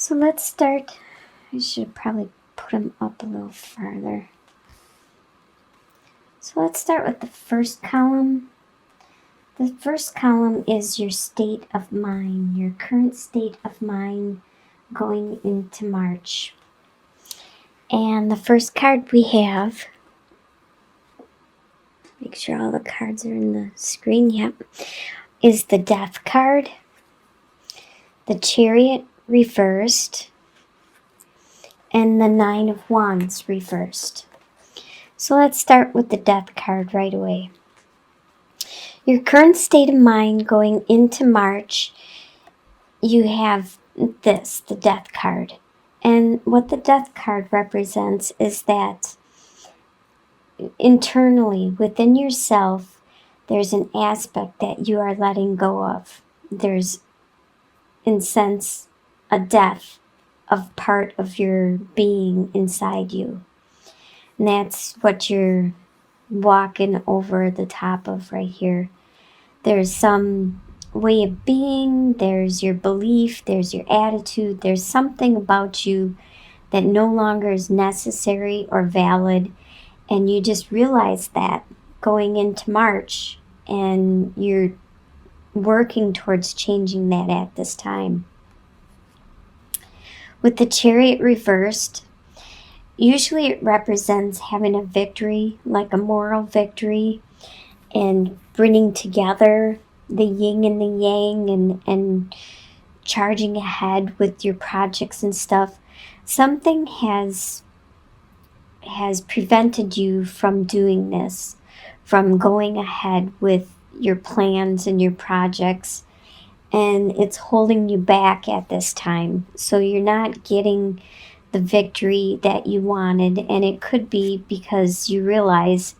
So let's start. I should probably put them up a little farther. So let's start with the first column. The first column is your state of mind, your current state of mind going into March. And the first card we have, make sure all the cards are in the screen, yep, is the Death card, the Chariot reversed, and the Nine of Wands reversed. So let's start with the Death card right away. Your current state of mind going into March, you have this, the Death card. And what the Death card represents is that internally, within yourself, there's an aspect that you are letting go of. There's, in a sense, a death of part of your being inside you. And that's what you're walking over the top of right here. There's some way of being, there's your belief, there's your attitude, there's something about you that no longer is necessary or valid, and you just realize that going into March, and you're working towards changing that at this time. With the Chariot reversed, usually it represents having a victory, like a moral victory, and bringing together the yin and the yang, and charging ahead with your projects and stuff. Something has prevented you from doing this, from going ahead with your plans and your projects, and it's holding you back at this time. So you're not getting the victory that you wanted, and it could be because you realize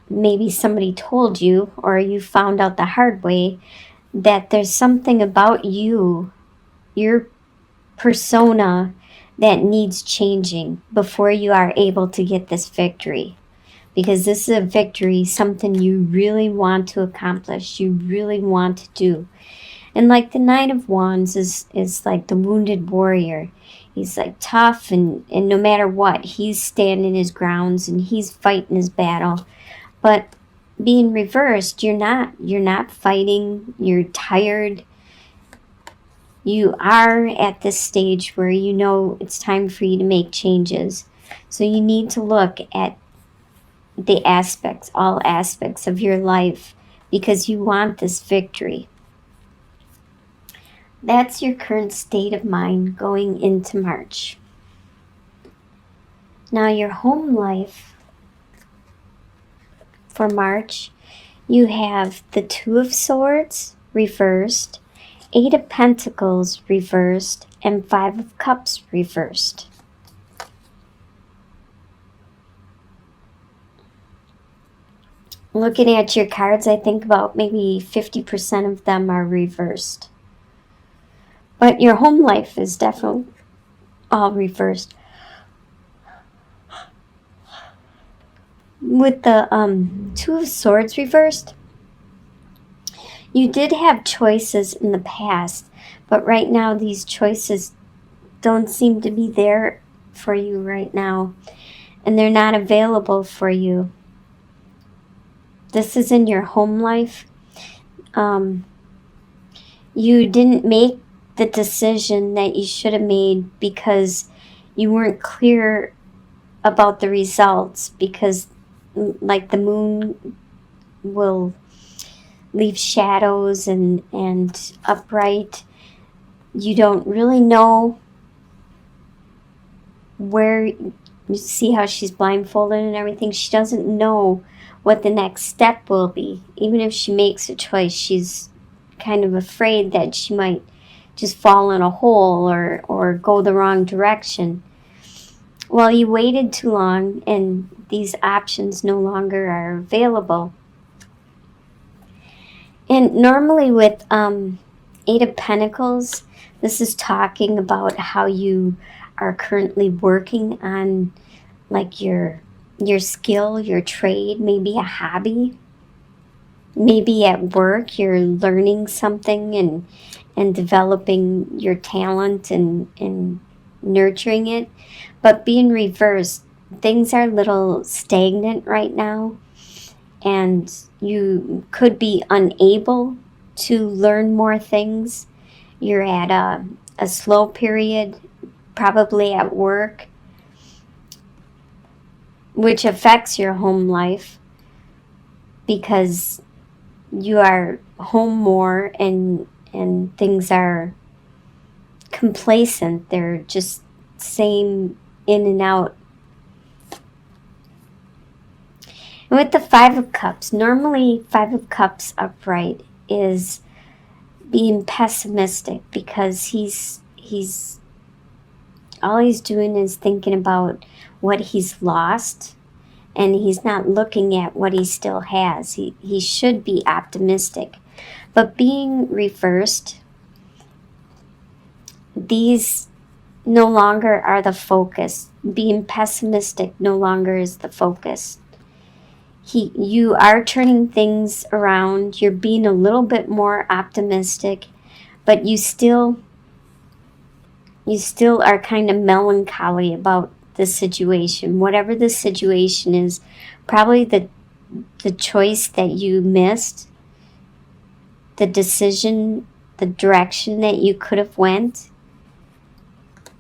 maybe somebody told you, or you found out the hard way, that there's something about you, your persona, that needs changing before you are able to get this victory. Because this is a victory, something you really want to accomplish, you really want to do. And like the Nine of Wands is like the wounded warrior. He's like tough, and no matter what, he's standing his grounds and he's fighting his battle. But being reversed, you're not fighting, you're tired. You are at this stage where you know it's time for you to make changes. So you need to look at the aspects, all aspects of your life, because you want this victory. That's your current state of mind going into March. Now your home life for March, you have the Two of Swords reversed, Eight of Pentacles reversed, and Five of Cups reversed. Looking at your cards, I think about maybe 50% of them are reversed. But your home life is definitely all reversed. With the Two of Swords reversed, you did have choices in the past, but right now these choices don't seem to be there for you right now, and they're not available for you. This is in your home life. You didn't make the decision that you should have made because you weren't clear about the results, because like the moon will leave shadows and upright. You don't really know where, you see how she's blindfolded and everything. She doesn't know what the next step will be. Even if she makes a choice, she's kind of afraid that she might just fall in a hole or go the wrong direction. Well, you waited too long, and these options no longer are available. And normally with Eight of Pentacles, this is talking about how you are currently working on like your skill, your trade, maybe a hobby. Maybe at work you're learning something and developing your talent and nurturing it. But being reversed, things are a little stagnant right now, and you could be unable to learn more things. You're at a slow period, probably at work, which affects your home life because you are home more, and things are complacent. They're just same in and out. And with the Five of Cups, normally Five of Cups upright is being pessimistic, because he's all he's doing is thinking about what he's lost, and he's not looking at what he still has. He should be optimistic. But being reversed, these no longer are the focus. Being pessimistic no longer is the focus. You are turning things around. You're being a little bit more optimistic, but you still are kind of melancholy about the situation. Whatever the situation is, probably the choice that you missed, the decision, the direction that you could have went.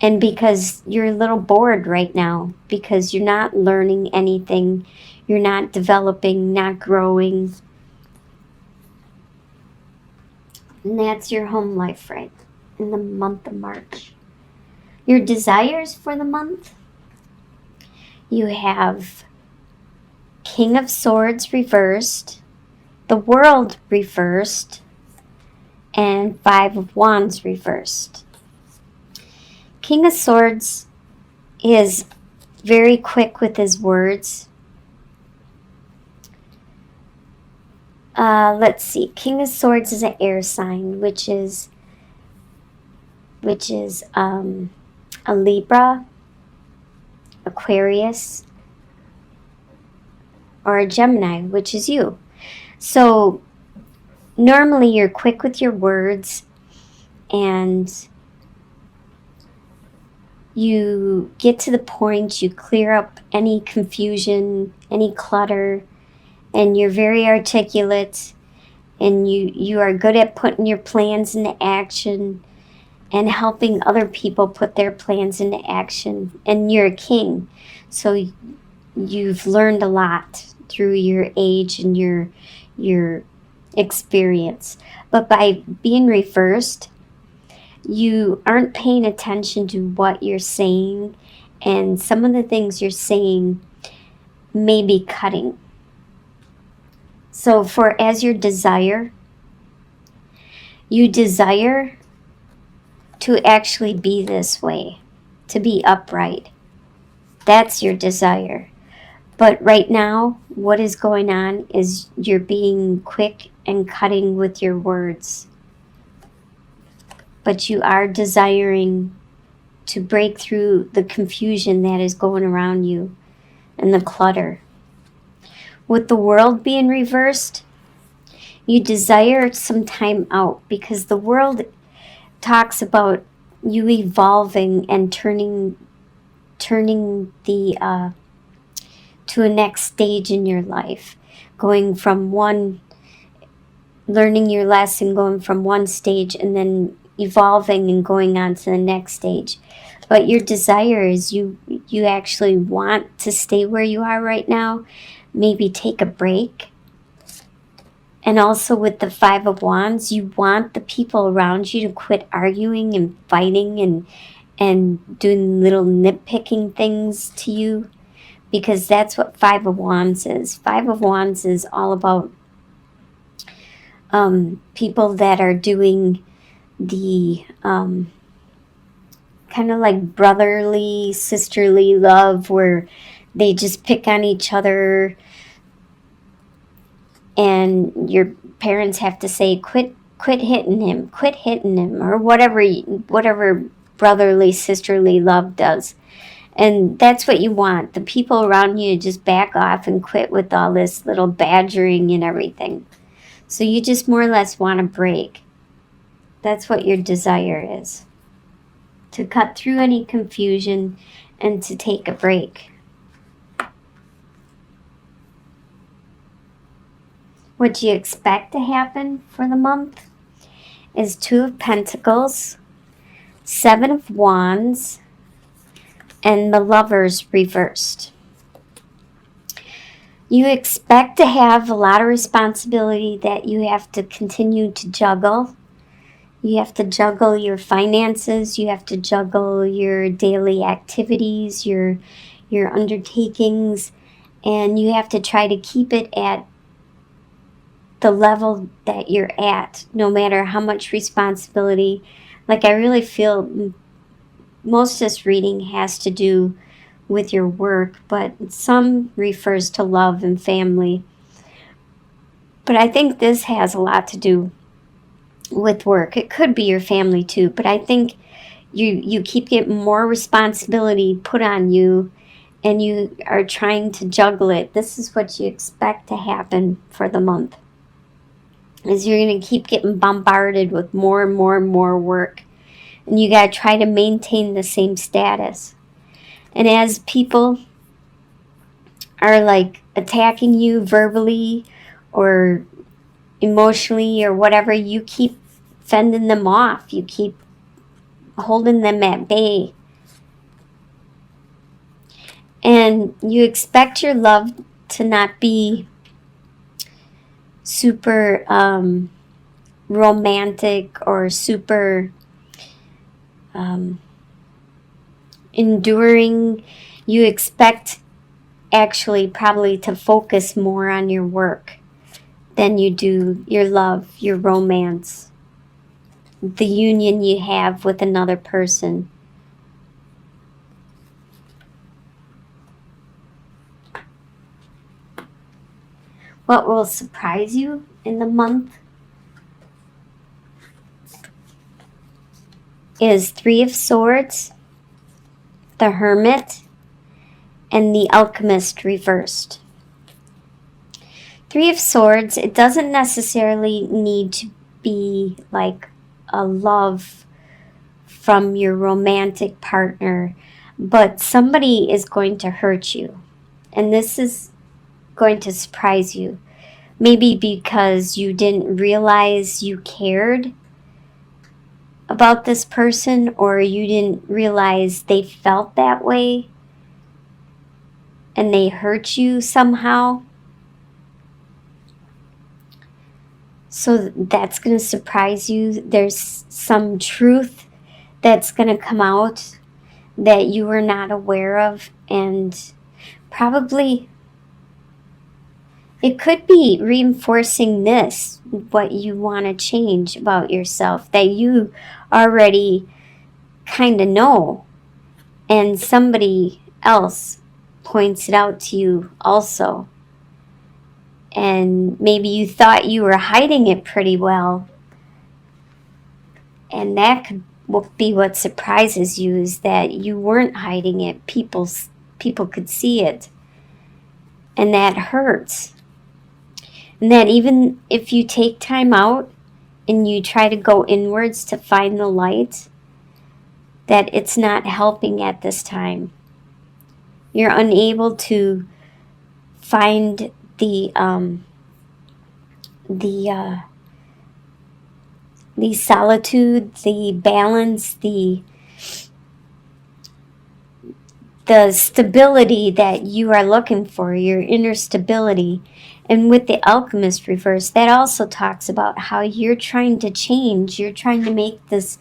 And because you're a little bored right now, because you're not learning anything, you're not developing, not growing. And that's your home life right in the month of March. Your desires for the month, you have King of Swords reversed, the World reversed, and Five of Wands reversed. King of Swords is very quick with his words. Let's see. King of Swords is an air sign, which is a Libra, Aquarius, or a Gemini, which is you. So normally you're quick with your words, and you get to the point, you clear up any confusion, any clutter, and you're very articulate, and you are good at putting your plans into action and helping other people put their plans into action. And you're a king, so you've learned a lot through your age and your experience. But by being reversed, you aren't paying attention to what you're saying, and some of the things you're saying may be cutting. So as your desire, you desire to actually be this way, to be upright. That's your desire. But right now, what is going on is you're being quick and cutting with your words. But you are desiring to break through the confusion that is going around you and the clutter. With the World being reversed, you desire some time out, because the World talks about you evolving and turning the to a next stage in your life, going from learning your lesson, going from one stage and then evolving and going on to the next stage. But your desire is you actually want to stay where you are right now, maybe take a break. And also with the Five of Wands, you want the people around you to quit arguing and fighting and doing little nitpicking things to you, because that's what Five of Wands is. Five of Wands is all about people that are doing the kind of like brotherly, sisterly love, where they just pick on each other, and your parents have to say, quit hitting him, or whatever brotherly, sisterly love does. And that's what you want. The people around you to just back off and quit with all this little badgering and everything. So you just more or less want a break. That's what your desire is. To cut through any confusion and to take a break. What you expect to happen for the month is Two of Pentacles, Seven of Wands, and the Lovers reversed. You expect to have a lot of responsibility that you have to continue to juggle. You have to juggle your finances, you have to juggle your daily activities, your undertakings, and you have to try to keep it at the level that you're at, no matter how much responsibility. Like, I really feel most of this reading has to do with your work, but some refers to love and family. But I think this has a lot to do with work. It could be your family too, but I think you keep getting more responsibility put on you, and you are trying to juggle it. This is what you expect to happen for the month. Is you're going to keep getting bombarded with more and more and more work. And you got to try to maintain the same status. And as people are like attacking you verbally or emotionally or whatever, you keep fending them off. You keep holding them at bay. And you expect your love to not be super romantic or super enduring. You expect actually probably to focus more on your work than you do your love, your romance, the union you have with another person. What will surprise you in the month is Three of Swords, the Hermit, and the Alchemist reversed. Three of Swords, it doesn't necessarily need to be like a love from your romantic partner, but somebody is going to hurt you. And this is going to surprise you. Maybe because you didn't realize you cared about this person, or you didn't realize they felt that way and they hurt you somehow. So that's going to surprise you. There's some truth that's going to come out that you were not aware of, and probably it could be reinforcing this, what you want to change about yourself, that you already kind of know, and somebody else points it out to you also. And maybe you thought you were hiding it pretty well, and that could be what surprises you, is that you weren't hiding it. People could see it, and that hurts. And that even if you take time out and you try to go inwards to find the light, that it's not helping at this time. You're unable to find the solitude, the balance, the stability that you are looking for, your inner stability. And with the Alchemist reverse, that also talks about how you're trying to change, you're trying to make this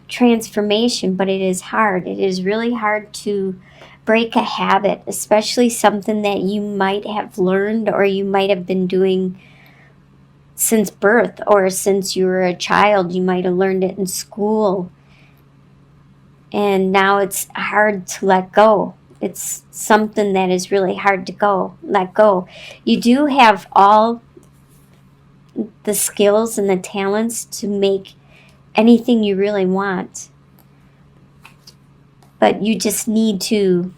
transformation, but it is hard. It is really hard to break a habit, especially something that you might have learned or you might have been doing since birth, or since you were a child. You might have learned it in school, and now it's hard to let go. It's something that is really hard to let go. You do have all the skills and the talents to make anything you really want, but you just need to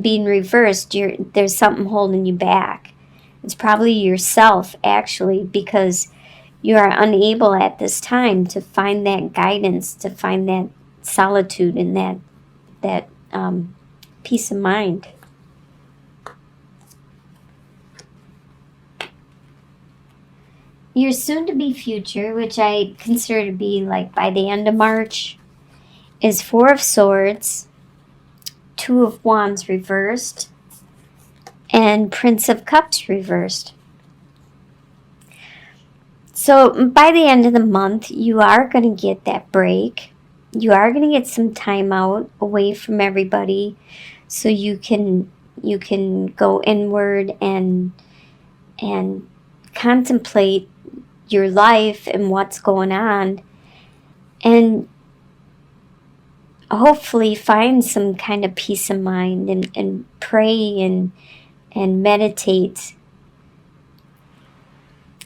be in reverse. There's something holding you back. It's probably yourself, actually, because you are unable at this time to find that guidance, to find that solitude and that peace of mind. Your soon-to-be future, which I consider to be like by the end of March, is Four of Swords, Two of Wands reversed, and Prince of Cups reversed. So by the end of the month, you are going to get that break. You are going to get some time out away from everybody, so you can go inward and contemplate your life and what's going on, and hopefully find some kind of peace of mind and pray and meditate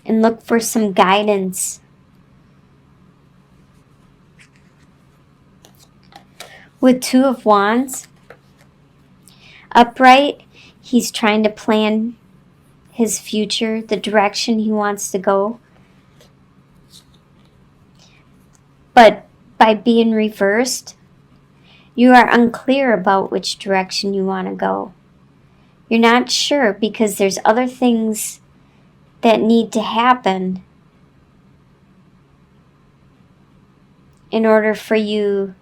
and look for some guidance. With Two of Wands upright, he's trying to plan his future, the direction he wants to go. But by being reversed, you are unclear about which direction you want to go. You're not sure because there's other things that need to happen in order for you,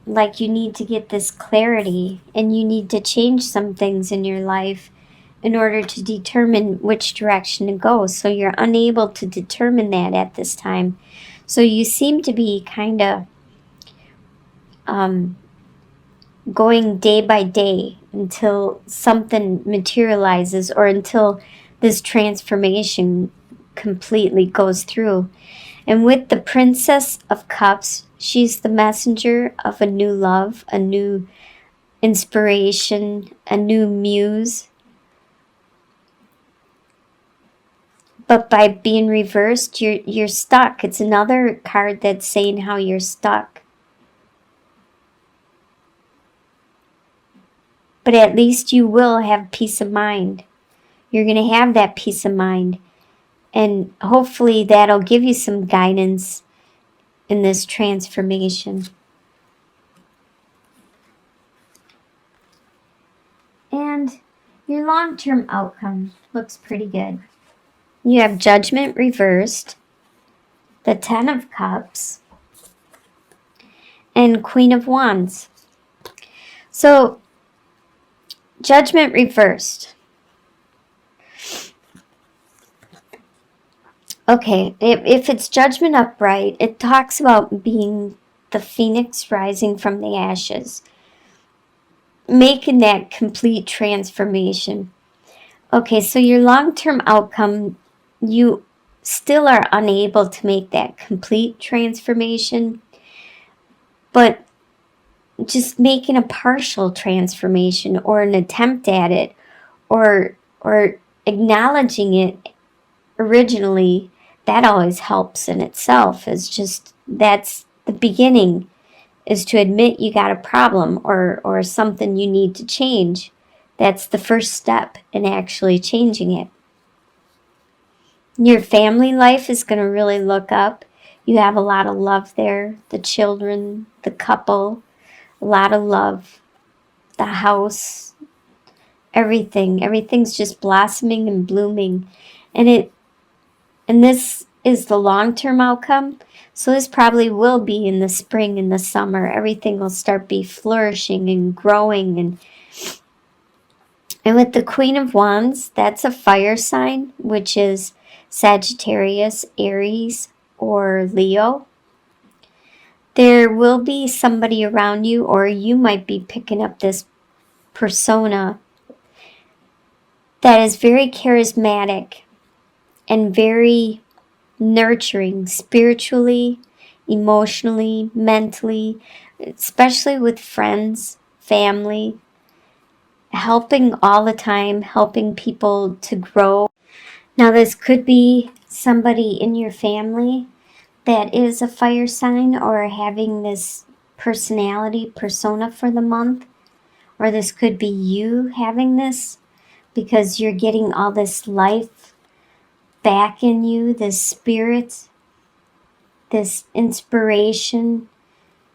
like you need to get this clarity and you need to change some things in your life in order to determine which direction to go. So you're unable to determine that at this time. So you seem to be kind of going day by day until something materializes or until this transformation completely goes through. And with the Princess of Cups, she's the messenger of a new love, a new inspiration, a new muse. But by being reversed, you're stuck. It's another card that's saying how you're stuck. But at least you will have peace of mind. You're going to have that peace of mind. And hopefully that'll give you some guidance in this transformation. And your long-term outcome looks pretty good. You have Judgment reversed, the Ten of Cups, and Queen of Wands. So, Judgment reversed. Okay, if it's Judgment upright, it talks about being the phoenix rising from the ashes, making that complete transformation. Okay, so your long-term outcome, you still are unable to make that complete transformation, but just making a partial transformation or an attempt at it, or acknowledging it originally, that always helps in itself. Is just, that's the beginning, is to admit you got a problem or something you need to change. That's the first step in actually changing it. Your family life is going to really look up. You have a lot of love there. The children, the couple, a lot of love. The house, everything. Everything's just blossoming and blooming. And this is the long-term outcome. So this probably will be in the spring and the summer. Everything will start be flourishing and growing. And with the Queen of Wands, that's a fire sign, which is Sagittarius, Aries, or Leo. There will be somebody around you, or you might be picking up this persona that is very charismatic and very nurturing spiritually, emotionally, mentally, especially with friends, family, helping all the time, helping people to grow. Now this could be somebody in your family that is a fire sign or having this persona for the month, or this could be you having this because you're getting all this life back in you, this spirit, this inspiration.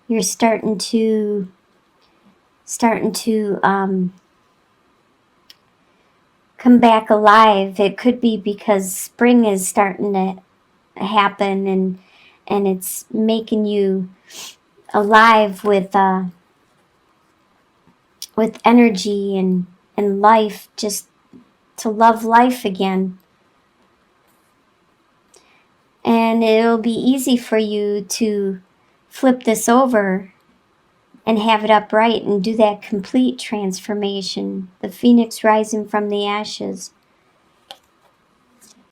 You're starting to come back alive. It could be because spring is starting to happen, and it's making you alive with energy and life, just to love life again. And it'll be easy for you to flip this over and have it upright and do that complete transformation, the phoenix rising from the ashes.